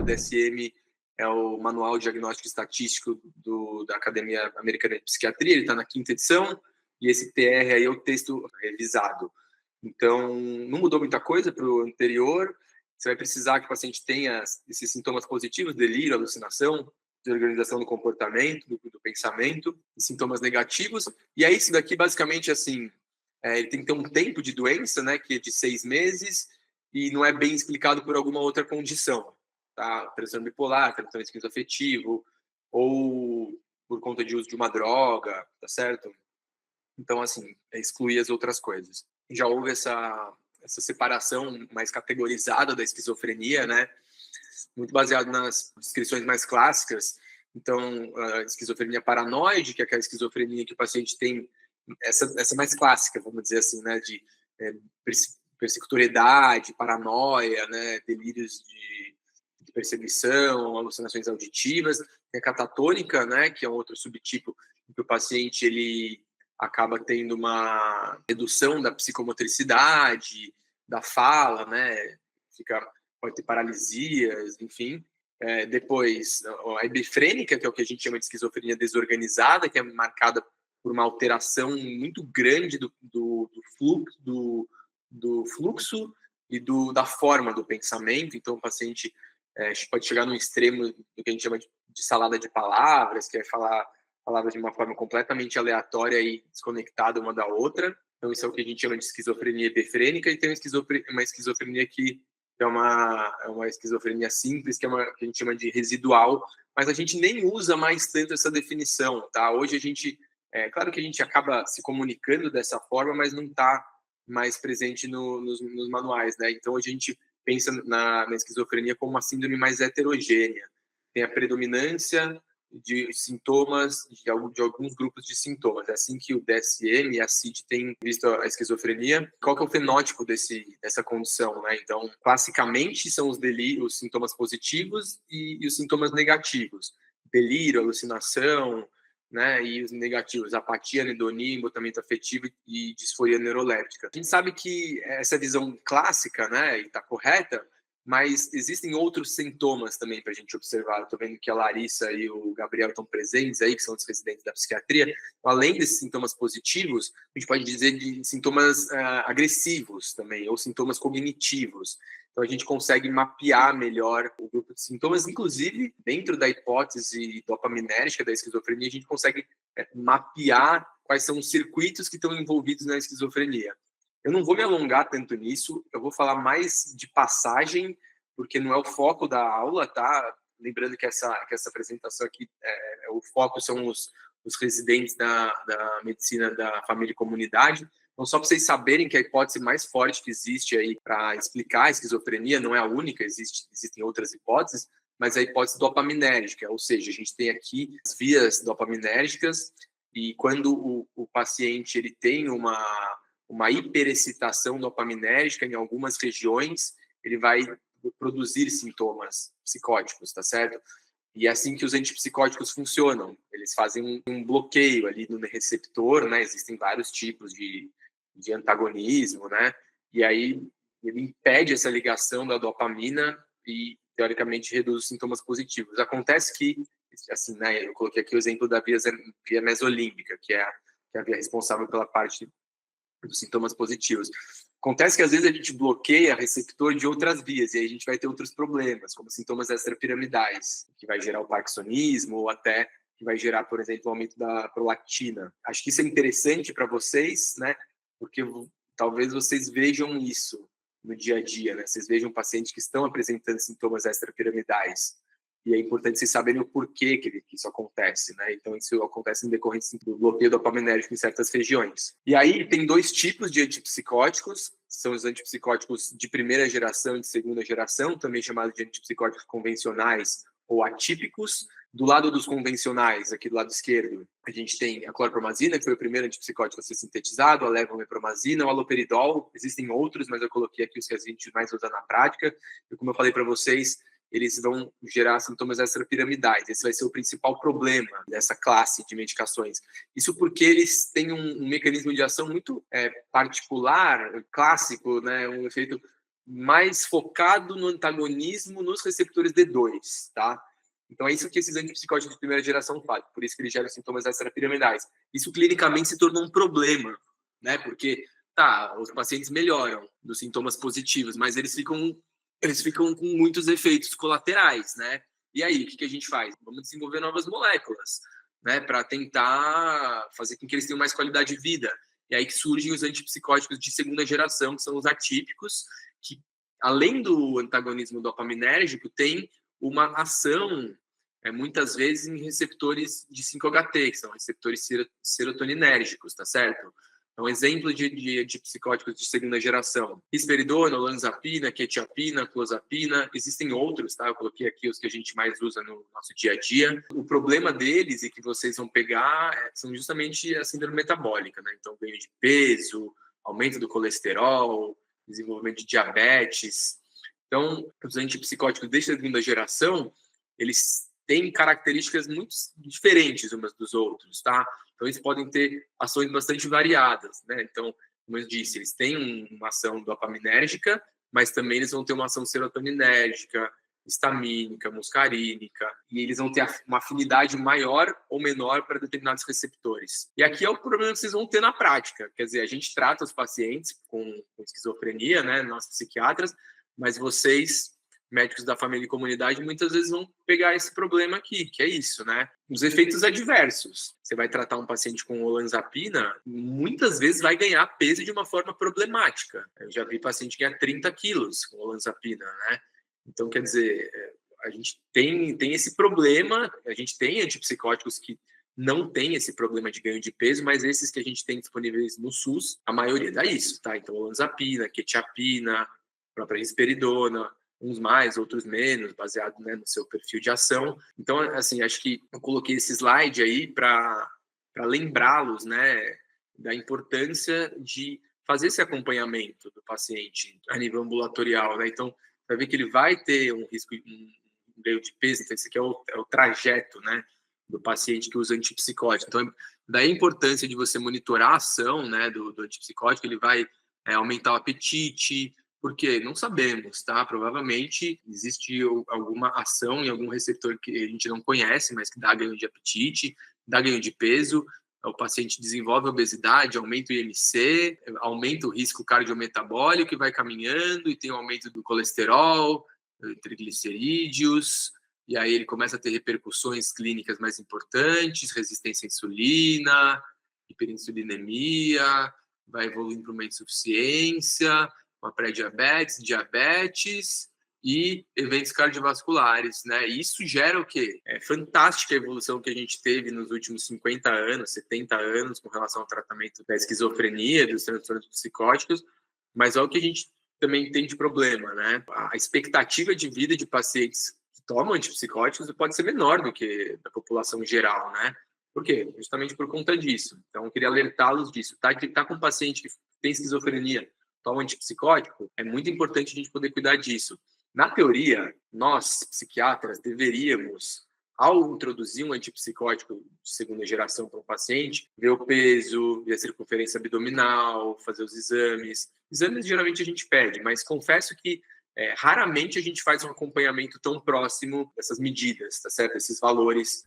DSM é o Manual Diagnóstico Estatístico da Academia Americana de Psiquiatria, ele está na 5ª edição, e esse TR aí é o texto revisado. Então, não mudou muita coisa para o anterior. Você vai precisar que o paciente tenha esses sintomas positivos, delírio, alucinação, desorganização do comportamento, do pensamento, sintomas negativos. E aí, isso daqui, basicamente, assim, ele tem que ter um tempo de doença, né, que é de 6 meses, e não é bem explicado por alguma outra condição, tá? Transtorno bipolar, transtorno esquizoafetivo, ou por conta de uso de uma droga, tá certo? Então, assim, excluir as outras coisas. Já houve essa separação mais categorizada da esquizofrenia, né? Muito baseado nas descrições mais clássicas. Então, a esquizofrenia paranoide, que é aquela esquizofrenia que o paciente tem, essa mais clássica, vamos dizer assim, né? De persecutoriedade, paranoia, né? Delírios de perseguição, alucinações auditivas. Tem a catatônica, né? Que é um outro subtipo em que o paciente ele acaba tendo uma redução da psicomotricidade, da fala, né? Pode ter paralisias, enfim. Depois, a hebefrênica, que é o que a gente chama de esquizofrenia desorganizada, que é marcada por uma alteração muito grande do fluxo e da forma do pensamento. Então, o paciente pode chegar no extremo do que a gente chama de salada de palavras, que é falar palavras de uma forma completamente aleatória e desconectada uma da outra. Então, isso é o que a gente chama de esquizofrenia hebefrênica, e tem uma esquizofrenia que é uma esquizofrenia simples, que a gente chama de residual, mas a gente nem usa mais tanto essa definição, tá? Hoje a gente, claro que a gente acaba se comunicando dessa forma, mas não está mais presente nos manuais, né? Então, a gente pensa na esquizofrenia como uma síndrome mais heterogênea. Tem a predominância de sintomas, de alguns grupos de sintomas. É assim que o DSM e a CID têm visto a esquizofrenia. Qual que é o fenótipo dessa condição, né? Então, classicamente, são os sintomas positivos e os sintomas negativos. Delírio, alucinação, né? E os negativos, apatia, anedonia, embotamento afetivo e disforia neuroléptica. A gente sabe que essa visão clássica, né, está correta, mas existem outros sintomas também para a gente observar. Estou vendo que a Larissa e o Gabriel estão presentes aí, que são os residentes da psiquiatria. Além desses sintomas positivos, a gente pode dizer de sintomas agressivos também, ou sintomas cognitivos. Então, a gente consegue mapear melhor o grupo de sintomas, inclusive, dentro da hipótese dopaminérgica da esquizofrenia, a gente consegue mapear quais são os circuitos que estão envolvidos na esquizofrenia. Eu não vou me alongar tanto nisso, eu vou falar mais de passagem, porque não é o foco da aula, tá? Lembrando que essa apresentação aqui, o foco são os residentes da medicina da família e comunidade. Então, só para vocês saberem que a hipótese mais forte que existe aí para explicar a esquizofrenia não é a única, existem outras hipóteses, mas a hipótese dopaminérgica, ou seja, a gente tem aqui as vias dopaminérgicas, e quando o paciente ele tem uma hiperexcitação dopaminérgica em algumas regiões, ele vai produzir sintomas psicóticos, tá certo? E é assim que os antipsicóticos funcionam. Eles fazem um bloqueio ali no receptor, né? Existem vários tipos de antagonismo, né? E aí ele impede essa ligação da dopamina e, teoricamente, reduz os sintomas positivos. Acontece que, assim, né? Eu coloquei aqui o exemplo da via mesolímbica, que é a via responsável pela parte dos sintomas positivos. Acontece que às vezes a gente bloqueia receptor de outras vias e aí a gente vai ter outros problemas, como sintomas extrapiramidais, que vai gerar o parkinsonismo ou até que vai gerar, por exemplo, o aumento da prolactina. Acho que isso é interessante para vocês, né? Porque talvez vocês vejam isso no dia a dia, né? Vocês vejam pacientes que estão apresentando sintomas extrapiramidais. E é importante vocês saberem o porquê que isso acontece, né? Então, isso acontece em decorrência do bloqueio dopaminérgico em certas regiões. E aí, tem 2 tipos de antipsicóticos, são os antipsicóticos de primeira geração e de segunda geração, também chamados de antipsicóticos convencionais ou atípicos. Do lado dos convencionais, aqui do lado esquerdo, a gente tem a clorpromazina, que foi o primeiro antipsicótico a ser sintetizado, a levomepromazina, o haloperidol. Existem outros, mas eu coloquei aqui os que a gente mais usa na prática. E como eu falei para vocês, eles vão gerar sintomas extrapiramidais. Esse vai ser o principal problema dessa classe de medicações. Isso porque eles têm um mecanismo de ação muito particular, clássico, né? Um efeito mais focado no antagonismo nos receptores D2, tá? Então é isso que esses antipsicóticos de primeira geração fazem, por isso que eles geram sintomas extrapiramidais. Isso clinicamente se tornou um problema, né? Porque, tá, os pacientes melhoram dos sintomas positivos, mas eles ficam com muitos efeitos colaterais, né? E aí, o que a gente faz? Vamos desenvolver novas moléculas, né? Para tentar fazer com que eles tenham mais qualidade de vida. E aí que surgem os antipsicóticos de segunda geração, que são os atípicos, que, além do antagonismo dopaminérgico, tem uma ação, muitas vezes, em receptores de 5-HT, que são receptores serotoninérgicos, tá certo? Então, exemplo de psicóticos de segunda geração: risperidona, olanzapina, quetiapina, clozapina. Existem outros, tá? Eu coloquei aqui os que a gente mais usa no nosso dia a dia. O problema deles, e que vocês vão pegar, são justamente a síndrome metabólica, né? Então, ganho de peso, aumento do colesterol, desenvolvimento de diabetes. Então, os antipsicóticos de segunda geração, eles têm características muito diferentes umas dos outros, tá? Então, eles podem ter ações bastante variadas, né? Então, como eu disse, eles têm uma ação dopaminérgica, mas também eles vão ter uma ação serotoninérgica, histamínica, muscarínica, e eles vão ter uma afinidade maior ou menor para determinados receptores. E aqui é o problema que vocês vão ter na prática. Quer dizer, a gente trata os pacientes com esquizofrenia, né? Nós psiquiatras, mas vocês, médicos da família e comunidade, muitas vezes vão pegar esse problema aqui, que é isso, né? Os efeitos adversos. Você vai tratar um paciente com olanzapina, muitas vezes vai ganhar peso de uma forma problemática. Eu já vi paciente ganhar 30 quilos com olanzapina, né? Então, quer dizer, a gente tem esse problema, a gente tem antipsicóticos que não tem esse problema de ganho de peso, mas esses que a gente tem disponíveis no SUS, a maioria dá isso, tá? Então, olanzapina, quetiapina, própria risperidona, uns mais, outros menos, baseado, né, no seu perfil de ação. Então, assim, acho que eu coloquei esse slide aí para lembrá-los, né, da importância de fazer esse acompanhamento do paciente a nível ambulatorial, né? Então, vai ver que ele vai ter um risco, um ganho de peso. Então, esse aqui é o trajeto, né, do paciente que usa antipsicótico. Então, daí a importância de você monitorar a ação, né, do antipsicótico. Ele vai aumentar o apetite, porque não sabemos, tá? Provavelmente existe alguma ação em algum receptor que a gente não conhece, mas que dá ganho de apetite, dá ganho de peso. O paciente desenvolve obesidade, aumenta o IMC, aumenta o risco cardiometabólico e vai caminhando, e tem o aumento do colesterol, triglicerídeos, e aí ele começa a ter repercussões clínicas mais importantes, resistência à insulina, hiperinsulinemia, vai evoluindo para uma insuficiência, uma pré-diabetes, diabetes e eventos cardiovasculares, né? E isso gera o quê? É fantástica a evolução que a gente teve nos últimos 50 anos, 70 anos, com relação ao tratamento da esquizofrenia, dos transtornos psicóticos, mas olha o que a gente também tem de problema, né? A expectativa de vida de pacientes que tomam antipsicóticos pode ser menor do que da população geral, né? Por quê? Justamente por conta disso. Então, eu queria alertá-los disso. Tá com um paciente que tem esquizofrenia, toma antipsicótico, é muito importante a gente poder cuidar disso. Na teoria, nós, psiquiatras, deveríamos, ao introduzir um antipsicótico de segunda geração para um paciente, ver o peso, ver a circunferência abdominal, fazer os exames. Exames geralmente a gente pede, mas confesso que raramente a gente faz um acompanhamento tão próximo dessas medidas, tá certo? Esses valores